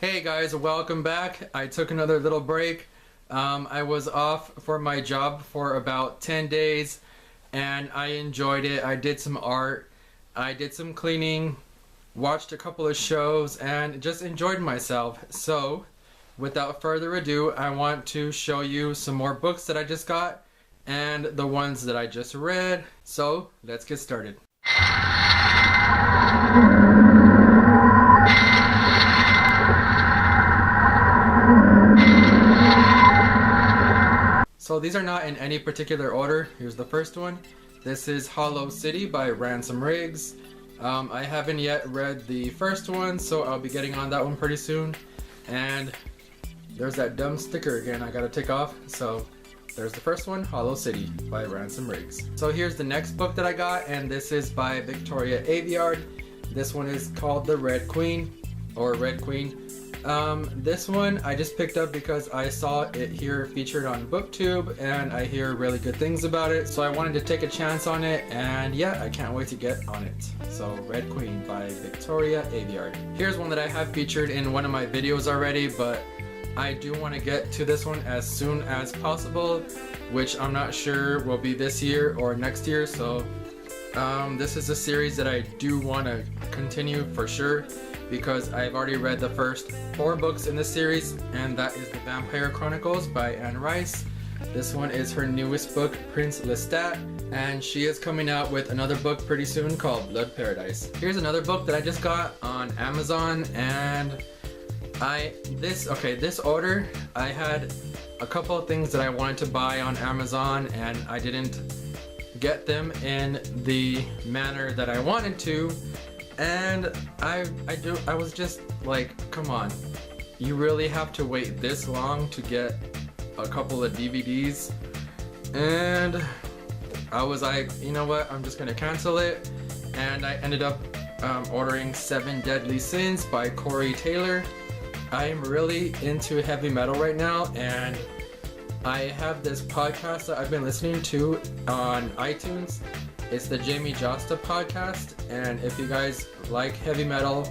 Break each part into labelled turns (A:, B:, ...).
A: Hey guys, welcome back. I took another little break. I was off for my job for about 10 days and I enjoyed it. I did some art, I did some cleaning, watched a couple of shows, and just enjoyed myself. So, without further ado, I want to show you some more books that I just got and the ones that I just read. So, let's get started. So these are not in any particular order. Here's the first one. This is Hollow City by Ransom Riggs. I haven't yet read the first one, so I'll be getting on that one pretty soon. And there's that dumb sticker again I gotta take off. So there's the first one, Hollow City by Ransom Riggs. So here's the next book that I got, and this is by Victoria Aveyard. This one is called The Red Queen, or Red Queen. This one I just picked up because I saw it here featured on BookTube and I hear really good things about it, so I wanted to take a chance on it, and yeah, I can't wait to get on it. So Red Queen by Victoria Aveyard. Here's one that I have featured in one of my videos already, but I do want to get to this one as soon as possible, which I'm not sure will be this year or next year. So this is a series that I do want to continue for sure, because I've already read the first 4 books in the series, and that is The Vampire Chronicles by Anne Rice. This one is her newest book, Prince Lestat, and she is coming out with another book pretty soon called Blood Paradise. Here's another book that I just got on Amazon, and this order, I had a couple of things that I wanted to buy on Amazon and I didn't get them in the manner that I wanted to. And I was just like, come on, you really have to wait this long to get a couple of DVDs? And I was like, you know what, I'm just gonna cancel it. And I ended up ordering 7 Deadly Sins by Corey Taylor. I am really into heavy metal right now, and I have this podcast that I've been listening to on iTunes. It's the Jamie Josta podcast, and if you guys like heavy metal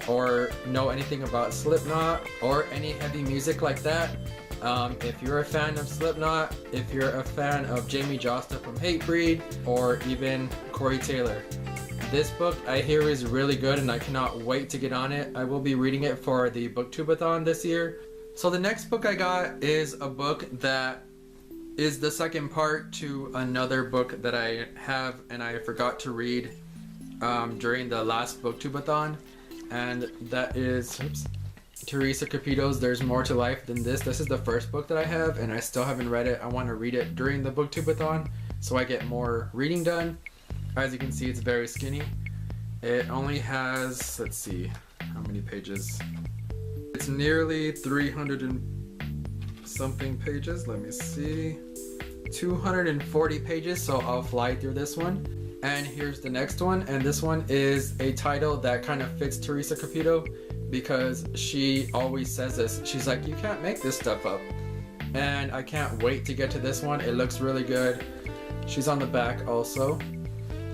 A: or know anything about Slipknot or any heavy music like that, if you're a fan of Slipknot, if you're a fan of Jamie Josta from Hatebreed, or even Corey Taylor, this book I hear is really good and I cannot wait to get on it. I will be reading it for the Booktubeathon this year. So the next book I got is a book that is the second part to another book that I have and I forgot to read during the last Booktubeathon, and that is Teresa Capito's There's More to Life Than This. This is the first book that I have and I still haven't read it. I want to read it during the Booktubeathon so I get more reading done. As you can see, it's very skinny. It only has, let's see, how many pages? It's nearly 300 and something pages. Let me see. 240 pages, so I'll fly through this one. And here's the next one, and this one is a title that kind of fits Teresa Capito because she always says this. She's like, you can't make this stuff up. And I can't wait to get to this one. It looks really good. She's on the back also.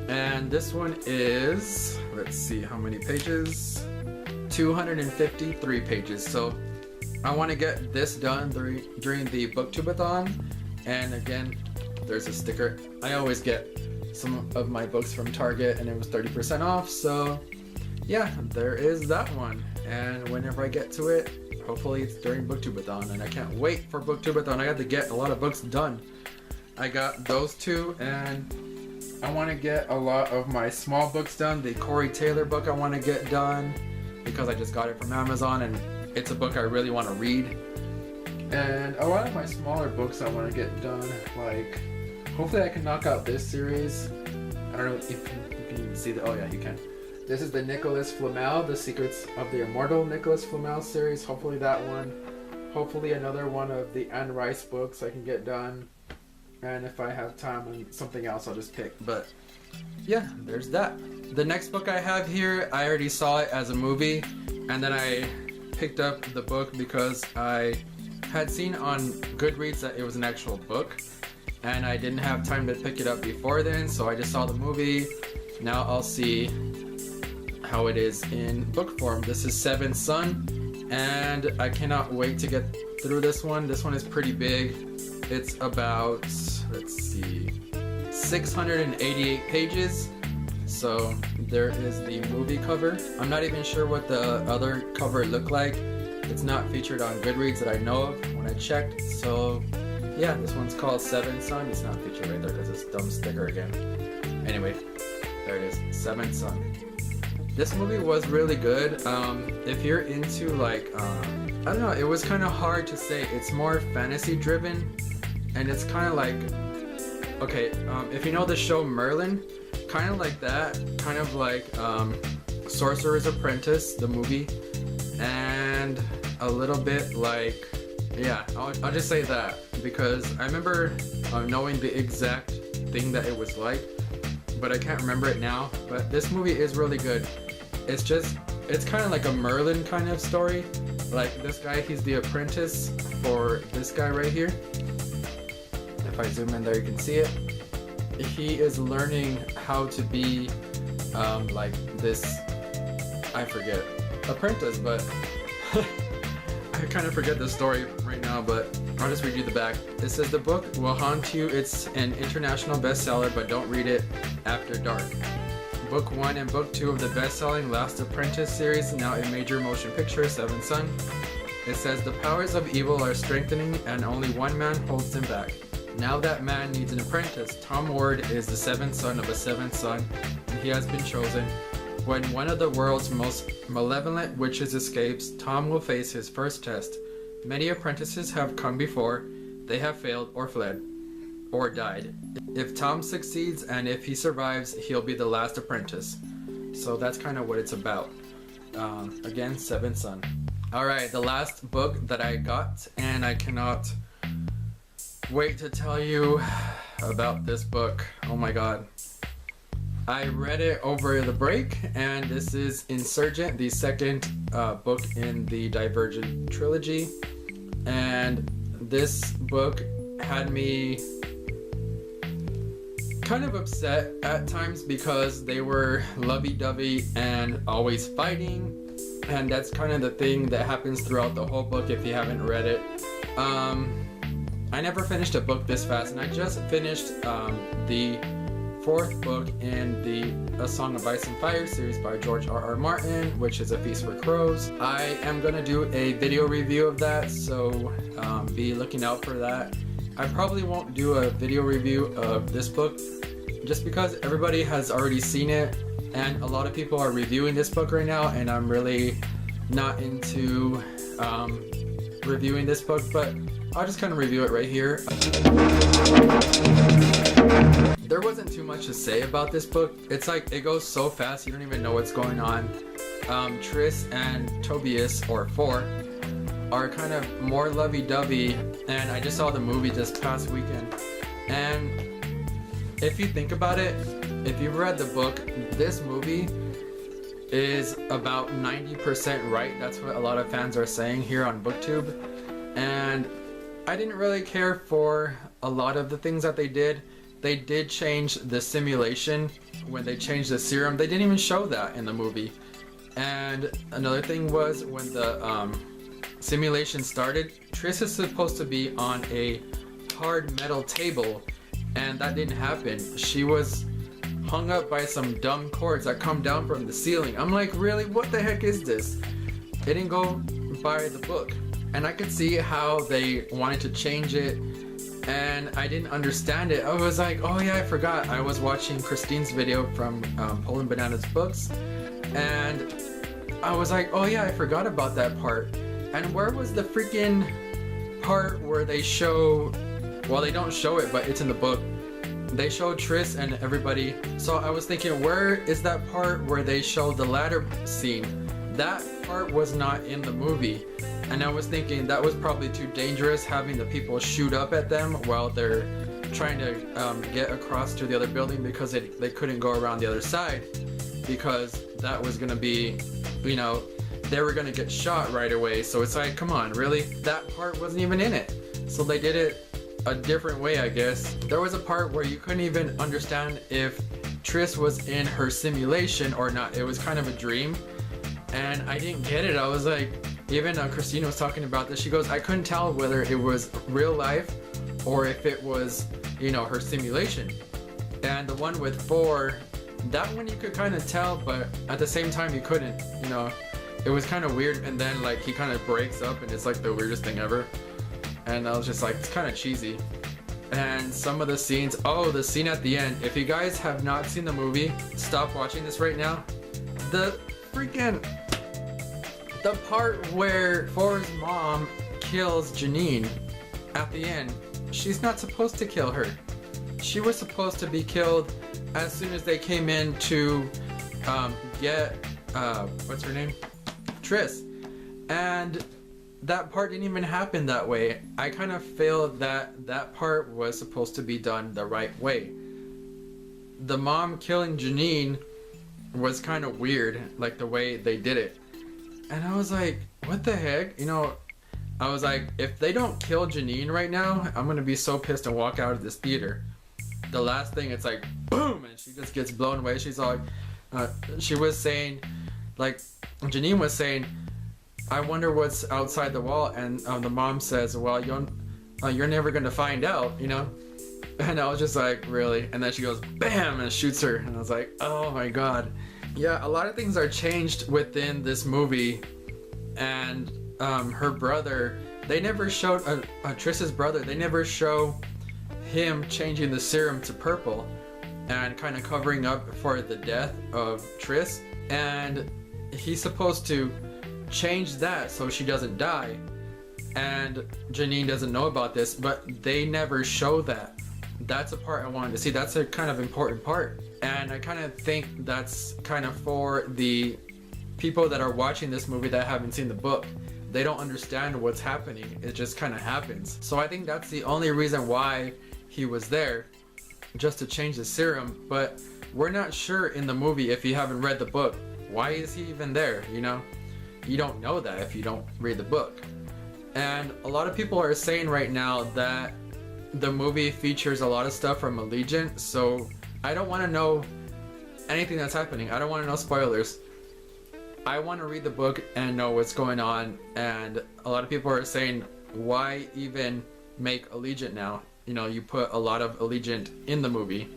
A: And this one is, let's see how many pages, 253 pages. So I want to get this done during the Booktubeathon. And again, there's a sticker. I always get some of my books from Target and it was 30% off. So yeah, there is that one. And whenever I get to it, hopefully it's during Booktubeathon. And I can't wait for Booktubeathon. I have to get a lot of books done. I got those 2, and I want to get a lot of my small books done. The Corey Taylor book I want to get done because I just got it from Amazon and it's a book I really want to read. And a lot of my smaller books I want to get done, like hopefully I can knock out this series. I don't know if you can even see the, oh yeah, you can. This is the Nicholas Flamel, The Secrets of the Immortal Nicholas Flamel series. Hopefully that one. Hopefully another one of the Anne Rice books I can get done. And if I have time on something else, I'll just pick. But yeah, there's that. The next book I have here, I already saw it as a movie, and then I picked up the book because I had seen on Goodreads that it was an actual book, and I didn't have time to pick it up before then, so I just saw the movie. Now I'll see how it is in book form. This is Seventh Son, and I cannot wait to get through this one. This one is pretty big. It's about, let's see, 688 pages. So there is the movie cover. I'm not even sure what the other cover looked like. It's not featured on Goodreads that I know of when I checked. So yeah, this one's called Seventh Son. It's not featured right there because it's dumb sticker again. Anyway, there it is, Seventh Son. This movie was really good. If you're into like, I don't know, it was kind of hard to say. It's more fantasy driven, and it's kind of like, okay, if you know the show Merlin, kind of like that, kind of like Sorcerer's Apprentice, the movie, and a little bit like, yeah, I'll just say that because I remember knowing the exact thing that it was like, but I can't remember it now. But this movie is really good. It's kind of like a Merlin kind of story. Like this guy, he's the apprentice for this guy right here. If I zoom in there, you can see it. He is learning how to be like this, I forget, apprentice, but I kind of forget the story right now, but I'll just read you the back. It says the book will haunt you. It's an international bestseller, but don't read it after dark. Book 1 and Book 2 of the best-selling Last Apprentice series, now a major motion picture, Seventh Son. It says the powers of evil are strengthening and only one man holds them back. Now that man needs an apprentice. Tom Ward is the seventh son of a seventh son, and he has been chosen. When one of the world's most malevolent witches escapes, Tom will face his first test. Many apprentices have come before. They have failed or fled or died. If Tom succeeds and if he survives, he'll be the last apprentice. So that's kind of what it's about. Again, Seventh Son. Alright, the last book that I got, and I cannot wait to tell you about this book. Oh my god. I read it over the break, and this is Insurgent, the second book in the Divergent trilogy. And this book had me kind of upset at times because they were lovey-dovey and always fighting, and that's kind of the thing that happens throughout the whole book if you haven't read it. I never finished a book this fast, and I just finished the fourth book in the A Song of Ice and Fire series by George R.R. Martin, which is A Feast for Crows. I am going to do a video review of that, so be looking out for that. I probably won't do a video review of this book just because everybody has already seen it, and a lot of people are reviewing this book right now, and I'm really not into reviewing this book, but I'll just kind of review it right here. There wasn't too much to say about this book. It's like it goes so fast you don't even know what's going on. Tris and Tobias, or Four, are kind of more lovey-dovey, and I just saw the movie this past weekend. And if you think about it, if you've read the book, this movie is about 90% right. That's what a lot of fans are saying here on BookTube. And I didn't really care for a lot of the things that they did. They did change the simulation when they changed the serum. They didn't even show that in the movie. And another thing was when the simulation started, Tris is supposed to be on a hard metal table, and that didn't happen. She was hung up by some dumb cords that come down from the ceiling. I'm like, really? What the heck is this? It didn't go by the book. And I could see how they wanted to change it, and I didn't understand it. I was like, oh yeah, I forgot. I was watching Christine's video from Poland Bananas Books, and I was like, oh yeah, I forgot about that part. And where was the freaking part where they show, well, they don't show it, but it's in the book. They show Tris and everybody. So I was thinking, where is that part where they show the ladder scene? That part was not in the movie. And I was thinking that was probably too dangerous, having the people shoot up at them while they're trying to get across to the other building, because they couldn't go around the other side, because that was going to be, you know, they were going to get shot right away. So it's like, come on, really? That part wasn't even in it. So they did it a different way, I guess. There was a part where you couldn't even understand if Tris was in her simulation or not. It was kind of a dream, and I didn't get it. I was like, Even Christina was talking about this. She goes, I couldn't tell whether it was real life or if it was, you know, her simulation. And the one with 4, that one you could kind of tell, but at the same time you couldn't, you know. It was kind of weird, and then like he kind of breaks up and it's like the weirdest thing ever. And I was just like, it's kind of cheesy. And some of the scenes, oh, the scene at the end. If you guys have not seen the movie, stop watching this right now. The part where For's mom kills Janine at the end, she's not supposed to kill her. She was supposed to be killed as soon as they came in to get, what's her name? Triss. And that part didn't even happen that way. I kind of feel that that part was supposed to be done the right way. The mom killing Janine was kind of weird, like the way they did it. And I was like, what the heck? You know, I was like, if they don't kill Janine right now, I'm gonna be so pissed and walk out of this theater. The last thing, it's like, boom, and she just gets blown away. She's like, she was saying, like, Janine was saying, I wonder what's outside the wall, and the mom says, well, you're never gonna find out, you know? And I was just like, really? And then she goes, bam, and shoots her, and I was like, oh my god. Yeah, a lot of things are changed within this movie, and her brother, they never showed, Triss's brother, they never show him changing the serum to purple and kind of covering up for the death of Triss, and he's supposed to change that so she doesn't die, and Janine doesn't know about this, but they never show that. That's a part I wanted to see. That's a kind of important part, and I kind of think that's kind of for the people that are watching this movie that haven't seen the book. They don't understand what's happening. It just kind of happens. So I think that's the only reason why he was there, just to change the serum. But we're not sure in the movie, if you haven't read the book, why is he even there, you know? You don't know that if you don't read the book. And a lot of people are saying right now that the movie features a lot of stuff from Allegiant, so I don't want to know anything that's happening. I don't want to know spoilers. I want to read the book and know what's going on, and a lot of people are saying, why even make Allegiant now? You know, you put a lot of Allegiant in the movie.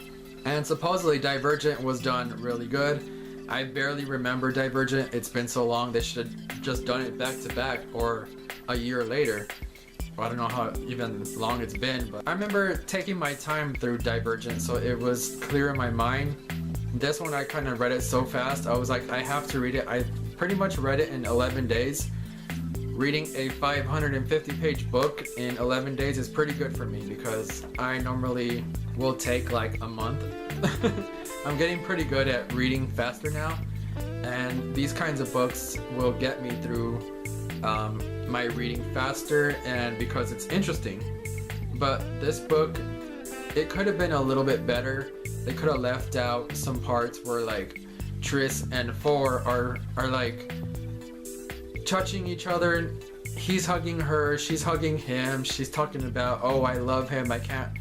A: And supposedly Divergent was done really good. I barely remember Divergent. It's been so long, they should have just done it back to back or a year later. Well, I don't know how even long it's been, but I remember taking my time through Divergent, so it was clear in my mind. This one I kind of read it so fast, I was like, I have to read it. I pretty much read it in 11 days. Reading a 550-page book in 11 days is pretty good for me, because I normally will take like a month. I'm getting pretty good at reading faster now, and these kinds of books will get me through my reading faster, and because it's interesting. But this book, it could have been a little bit better. They could have left out some parts where like Triss and For are like touching each other. He's hugging her, she's hugging him, she's talking about, oh, I love him, I can't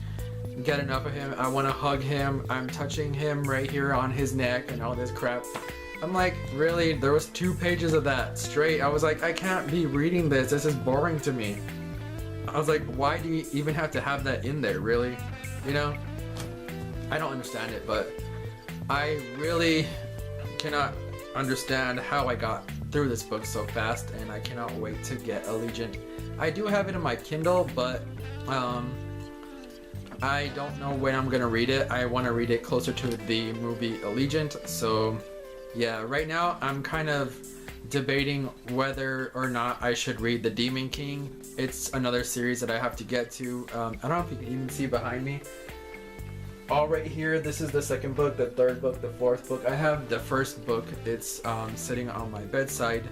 A: get enough of him, I want to hug him, I'm touching him right here on his neck and all this crap. I'm like, really? There was 2 pages of that straight. I was like, I can't be reading this is boring to me. I was like, why do you even have to have that in there, really? You know? I don't understand it, but I really cannot understand how I got through this book so fast, and I cannot wait to get Allegiant. I do have it in my Kindle, but I don't know when I'm gonna read it. I want to read it closer to the movie Allegiant, so yeah, right now I'm kind of debating whether or not I should read The Demon King. It's another series that I have to get to. I don't know if you can even see behind me. All right here, this is the second book, the third book, the fourth book. I have the first book. It's sitting on my bedside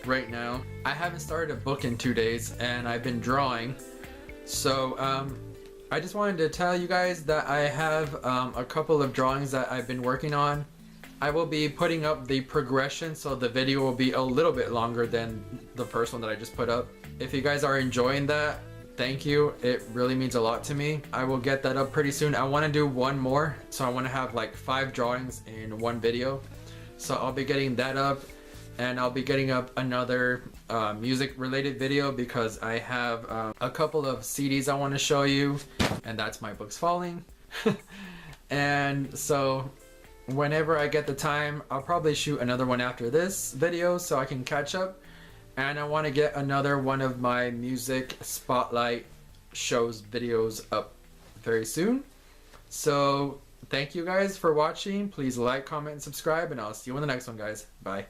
A: right now. I haven't started a book in 2 days, and I've been drawing. So I just wanted to tell you guys that I have a couple of drawings that I've been working on. I will be putting up the progression, so the video will be a little bit longer than the first one that I just put up. If you guys are enjoying that, thank you. It really means a lot to me. I will get that up pretty soon. I want to do one more, so I want to have like 5 drawings in one video. So I'll be getting that up, and I'll be getting up another music related video because I have a couple of CDs I want to show you, and that's My Books Falling. And so whenever I get the time, I'll probably shoot another one after this video so I can catch up. And I want to get another one of my music spotlight shows videos up very soon. So thank you guys for watching. Please like, comment, and subscribe, and I'll see you in the next one, guys. Bye.